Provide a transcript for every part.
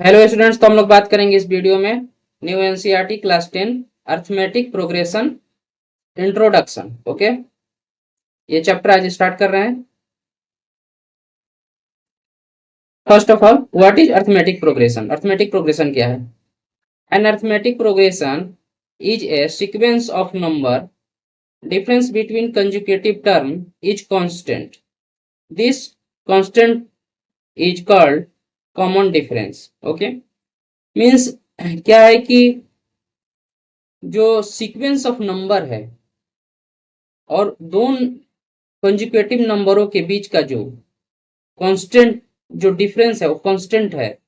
Hello students, तो हम लोग बात करेंगे इस वीडियो में new NCERT class 10 arithmetic progression introduction. Okay, ये चैप्टर आज स्टार्ट कर रहे हैं। First of all, what is arithmetic progression? Arithmetic progression क्या है? An arithmetic progression is a sequence of number, difference between conjugative term is constant. This constant is called common difference. Okay, means क्या है कि जो sequence of number है और दो conjugative नंबरों के बीच का जो कांस्टेंट, जो डिफरेंस है वो कांस्टेंट है,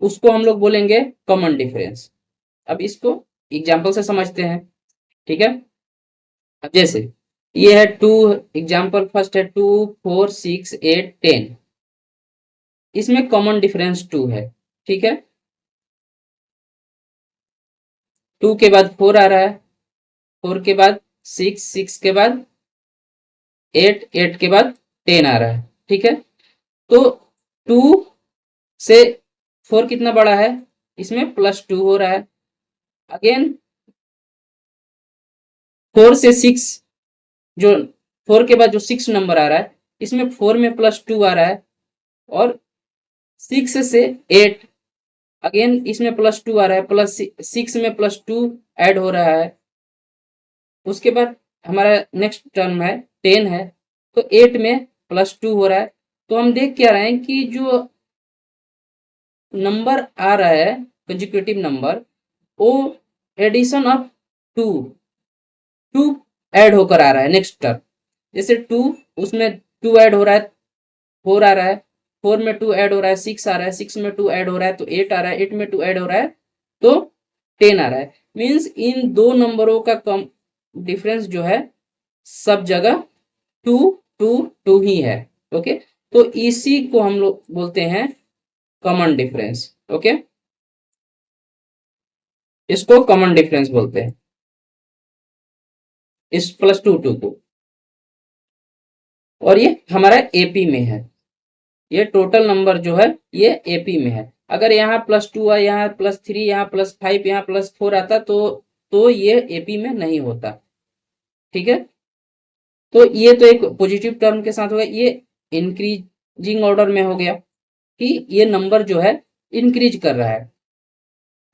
उसको हम लोग बोलेंगे कॉमन डिफरेंस। अब इसको एग्जांपल से समझते हैं। ठीक है, अब जैसे ये है टू, एग्जांपल फर्स्ट है 2 4 6 8 10। इसमें कॉमन डिफरेंस 2 है। ठीक है, 2 के बाद 4 आ रहा है, 4 के बाद 6, 6 के बाद 8, 8 के बाद 10 आ रहा है। ठीक है, तो 2 से 4 कितना बड़ा है, इसमें +2 हो रहा है। अगेन 4 से 6, जो 4 के बाद जो 6 नंबर आ रहा है, इसमें 4 में +2 आ रहा है। और 6 से 8, अगेन इसमें +2 आ रहा है, प्लस 6 में +2 ऐड हो रहा है। उसके बाद हमारा नेक्स्ट टर्म है 10 है, तो 8 में +2 हो रहा है। तो हम देख क्या रहे हैं कि जो नंबर आ रहा है कंसेक्यूटिव नंबर, वो addition of two two add होकर आ रहा है नेक्स्ट टर्म। जैसे 2, उसमें 2 ऐड हो रहा है, 4 आ रहा है, 4 में 2 ऐड हो रहा है, 6 आ रहा है, 6 में 2 ऐड हो रहा है तो 8 आ रहा है, 8 में 2 ऐड हो रहा है तो 10 आ रहा है। मीन्स इन दो नंबरों का कम डिफरेंस जो है सब जगह 2 2 2 ही है। ओके, तो इसी को हम लोग बोलते हैं कॉमन डिफरेंस। ओके, इसको कॉमन डिफरेंस बोलते हैं, इस +2 को। और ये हमारा एपी में है, ये टोटल नंबर जो है ये एपी में है। अगर यहाँ +2 है, यहाँ +3, यहाँ +5, यहाँ +4 आता तो ये एपी में नहीं होता। ठीक है, तो ये तो एक पॉजिटिव टर्म के साथ हो गया, ये इंक्रीजिंग ऑर्डर में हो गया कि ये नंबर जो है इंक्रीज कर रहा है।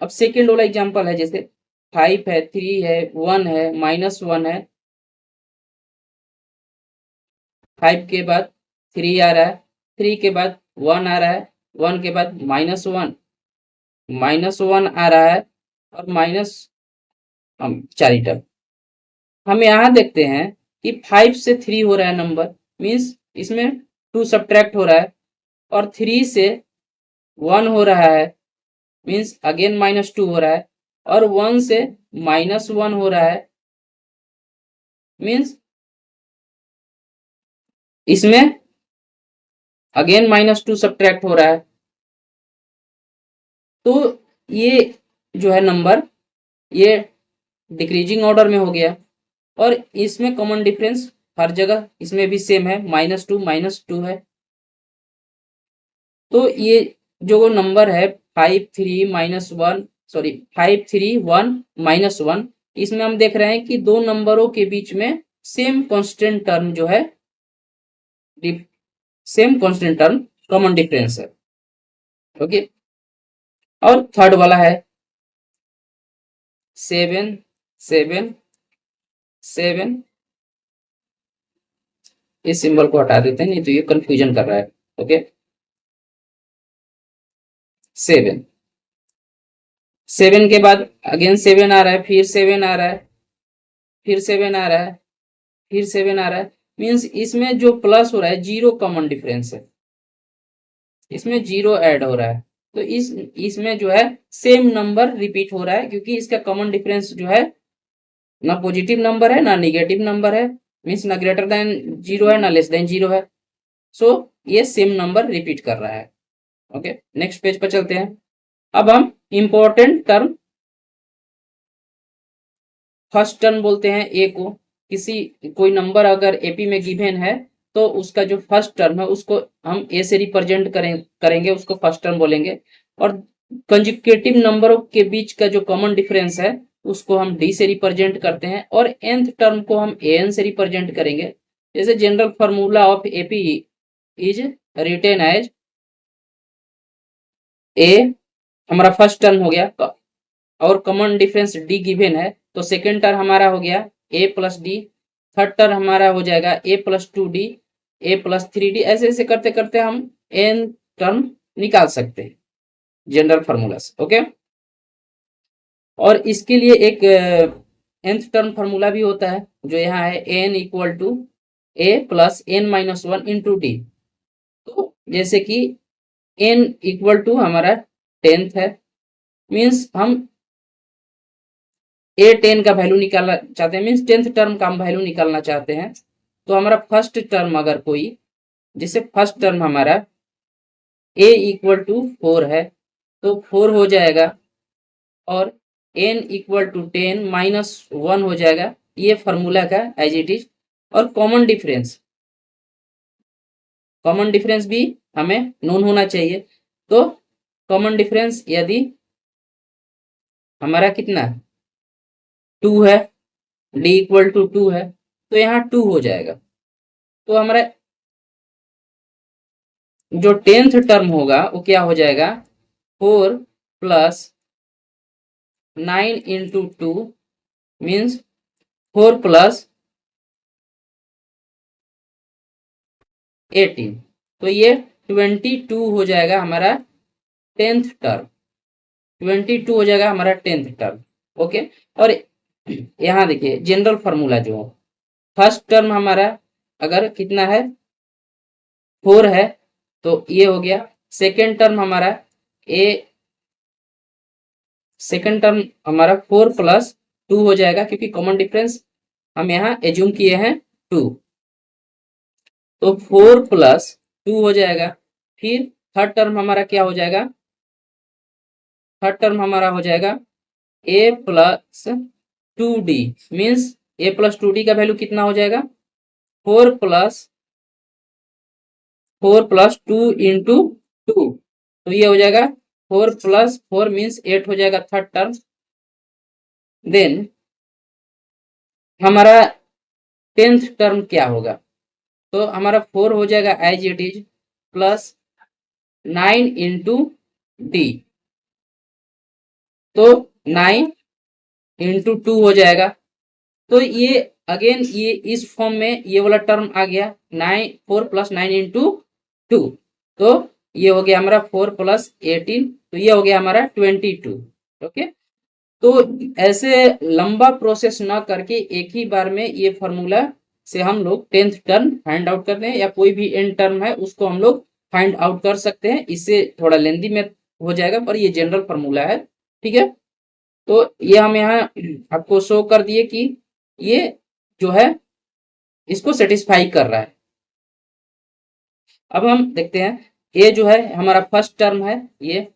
अब सेकेंड वाला एग्जांपल है, जैसे 5 है, 3 है, 1 है, -1 है। 5 के बाद 3 आ रहा है, 3 के बाद 1 आ रहा है, 1 के बाद -1, -1 आ रहा है, और माइनस हम 4 टर्म। हम यहाँ देखते हैं कि 5 से 3 हो रहा है नंबर, मीन्स इसमें 2 सब्ट्रैक्ट हो रहा है। और 3 से 1 हो रहा है, मीन्स अगेन -2 हो रहा है। और 1 से -1 हो रहा है, मीन्स इसमें अगेन -2 सब्ट्रैक्ट हो रहा है। तो ये जो है नंबर, ये डिक्रीजिंग ऑर्डर में हो गया। और इसमें कॉमन डिफरेंस हर जगह इसमें भी सेम है, -2 -2 है। तो ये जो नंबर है 5 3 - 1, सॉरी 5 3 1 -1, इसमें हम देख रहे हैं कि दो नंबरों के बीच में सेम कांस्टेंट टर्म जो है, same constant term common difference है। ओके, और थर्ड वाला है 7 7 7। इस सिंबल को हटा देते हैं, नहीं तो ये कंफ्यूजन कर रहा है। ओके, 7 7 के बाद अगेन 7 आ रहा है, फिर 7 आ रहा है, फिर 7 आ रहा है, फिर 7 आ रहा है। मीन्स इसमें जो प्लस हो रहा है, जीरो कॉमन डिफरेंस है, इसमें जीरो ऐड हो रहा है। तो इसमें जो है सेम नंबर रिपीट हो रहा है, क्योंकि इसका कॉमन डिफरेंस जो है ना पॉजिटिव नंबर है ना निगेटिव नंबर है, मीन्स ना ग्रेटर देन जीरो है ना लेस देन जीरो है। सो ये सेम नंबर रिपीट कर रहा है। ओके, नेक्स्ट पेज पर चलते हैं। अब हम इंपॉर्टेंट टर्म, फर्स्ट टर्म बोलते हैं ए को। किसी कोई नंबर अगर एपी में गिवन है तो उसका जो फर्स्ट टर्म है उसको हम ए से रिप्रेजेंट करेंगे, उसको फर्स्ट टर्म बोलेंगे। और कंजुगेटिव नंबरों के बीच का जो कॉमन डिफरेंस है उसको हम डी से रिप्रेजेंट करते हैं, और nth टर्म को हम an से रिप्रेजेंट करेंगे। जैसे general formula of AP is written as a, हमारा फर्स्ट टर्म हो गया, और कॉमन डिफरेंस डी गिवन है, तो सेकेंड टर्म हमारा हो गया ए प्लस डी, थर्ड टर्म हमारा हो जाएगा ए प्लस टू डी, ए प्लस थ्री डी, ऐसे ऐसे करते करते हम एन टर्म निकाल सकते हैं जनरल फार्मूला से। ओके, और इसके लिए एक nth टर्म फार्मूला भी होता है जो यहाँ है n equal to a plus n minus one into d. तो जैसे कि n इक्वल टू हमारा 10th है, मीन्स हम ए 10 का वैल्यू निकालना चाहते हैं, मीन्स 10th टर्म का हम वैल्यू निकालना चाहते हैं। तो हमारा फर्स्ट टर्म अगर कोई, जैसे फर्स्ट टर्म हमारा a इक्वल टू 4 है तो 4 हो जाएगा, और n इक्वल टू 10 माइनस 1 हो जाएगा, ये फार्मूला का एज इट इज। और कॉमन डिफरेंस भी हमें नोन होना चाहिए। तो कॉमन डिफरेंस यदि हमारा कितना 2 है, d इक्वल टू 2 है, तो यहाँ 2 हो जाएगा। तो हमारा जो 10th टर्म होगा वो क्या हो जाएगा, 4 प्लस 9 इंटू 2 मीन्स 4 प्लस 18, तो ये 22 हो जाएगा हमारा 10th टर्म, 22 हो जाएगा हमारा 10th टर्म। ओके, और यहाँ देखिए जनरल फार्मूला जो है, फर्स्ट टर्म हमारा अगर कितना है 4 है तो ये हो गया, सेकेंड टर्म हमारा सेकेंड टर्म हमारा 4 प्लस 2 हो जाएगा, क्योंकि कॉमन डिफरेंस हम यहाँ एज्यूम किए हैं 2, तो 4 प्लस 2 हो जाएगा। फिर थर्ड टर्म हमारा क्या हो जाएगा, थर्ड टर्म हमारा हो जाएगा a plus 2d, means a plus 2d का वैल्यू कितना हो जाएगा, 4 प्लस 2 इंटू 2, तो ये हो जाएगा 4 प्लस 4 मीन्स 8 हो जाएगा थर्ड टर्म। देन हमारा 10th टर्म क्या होगा, तो हमारा 4 हो जाएगा as it is, plus 9 into d, तो 9 इंटू 2 हो जाएगा। तो ये अगेन ये इस फॉर्म में ये वाला टर्म आ गया, 4 प्लस 9 इंटू 2, तो ये हो गया हमारा 4 प्लस 18, तो ये हो गया हमारा 22। ओके, तो ऐसे लंबा प्रोसेस ना करके एक ही बार में ये फॉर्मूला से हम लोग 10th टर्म फाइंड आउट करते हैं, या कोई भी एन टर्म है उसको हम लोग फाइंड आउट कर सकते हैं। इससे थोड़ा लेंदी में हो जाएगा, पर ये जनरल फार्मूला है। ठीक है, तो ये हम यहाँ आपको शो कर दिए कि ये जो है इसको सेटिस्फाई कर रहा है। अब हम देखते हैं, ये जो है हमारा फर्स्ट टर्म है ये,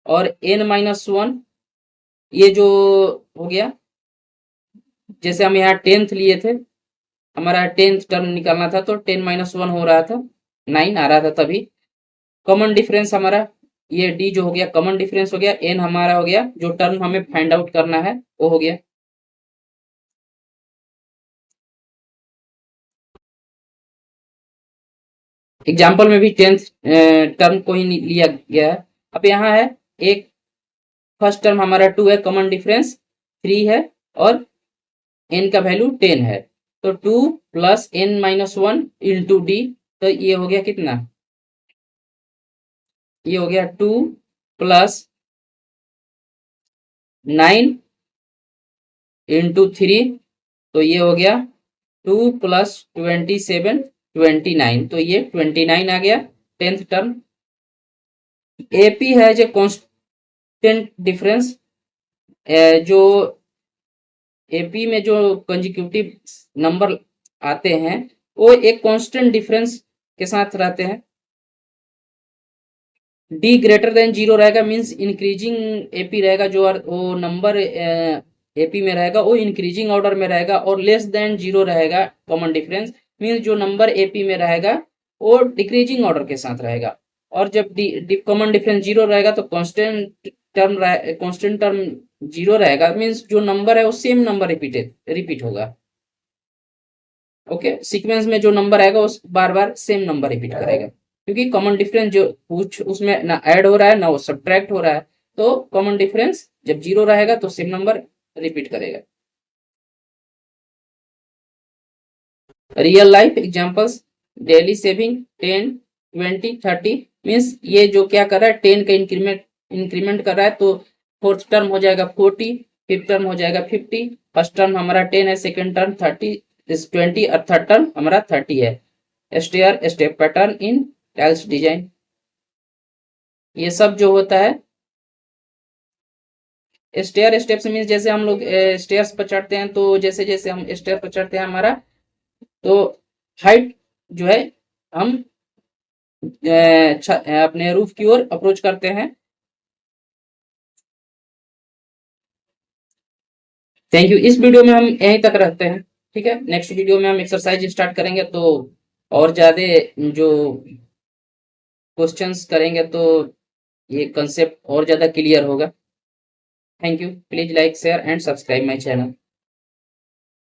और n-1 ये जो हो गया, जैसे हम यहाँ 10th लिए थे, हमारा 10th टर्म निकालना था तो 10-1 हो रहा था, 9 आ रहा था तभी। कॉमन डिफरेंस हमारा ये d जो हो गया कॉमन डिफरेंस हो गया, n हमारा हो गया जो टर्म हमें फाइंड आउट करना है वो हो गया। एग्जाम्पल में भी 10th टर्म को ही लिया गया है। अब यहाँ है एक फर्स्ट टर्म हमारा 2 है, कॉमन डिफरेंस 3 है, और n का वैल्यू 10 है, तो 2 प्लस n-1 इंटू डी, तो ये हो गया कितना, ये हो गया 2 प्लस 9 इंटू 3, तो ये हो गया 2 प्लस 27 29, तो ये 29 आ गया 10th टर्म। एपी है जो कांस्टेंट डिफरेंस, जो एपी में जो कंजिक्यूटिव नंबर आते हैं वो एक कांस्टेंट डिफरेंस के साथ रहते हैं। डी ग्रेटर देन 0 रहेगा, मींस इंक्रीजिंग एपी रहेगा, जो वो नंबर एपी में रहेगा वो इंक्रीजिंग ऑर्डर में रहेगा, और लेस देन 0 रहेगा कॉमन डिफरेंस, मीन्स जो नंबर एपी में रहेगा वो डिक्रीजिंग ऑर्डर के साथ रहेगा, और जब कॉमन डिफरेंस जीरो रहेगा तो कांस्टेंट टर्म जीरो रहेगा, मीन्स जो नंबर है वो सेम नंबर रिपीट होगा। ओके, सीक्वेंस में जो नंबर आएगा उस बार बार सेम नंबर रिपीट करेगा, क्योंकि कॉमन डिफरेंस जो कुछ उसमें ना ऐड हो रहा है ना वो सब्ट्रैक्ट हो रहा है, तो कॉमन डिफरेंस जब जीरो रहेगा तो सेम नंबर रिपीट करेगा। Real life examples, daily saving 10, 20, 30, means ये जो क्या कर रहा है 10 का इंक्रीमेंट कर रहा है, तो फोर्थ टर्म हो जाएगा 40, फिफ्थ टर्म हो जाएगा 50, फर्स्ट टर्म हमारा 10 है, सेकेंड टर्म 30 इस 20 और थर्ड टर्म हमारा 30 है। STR step pattern in tiles design, ये सब जो होता है स्टेयर स्टेप्स मीन्स जैसे हम लोग स्टेयर्स पर चढ़ते हैं, तो जैसे जैसे हम स्टेयर पर चढ़ते हैं हमारा तो हाइट जो है हम अपने रूफ की ओर अप्रोच करते हैं। थैंक यू, इस वीडियो में हम यहीं तक रखते हैं। ठीक है, नेक्स्ट वीडियो में हम एक्सरसाइज स्टार्ट करेंगे, तो और ज्यादा जो क्वेश्चंस करेंगे तो ये कंसेप्ट और ज्यादा क्लियर होगा। Thank you, please like share and subscribe my channel.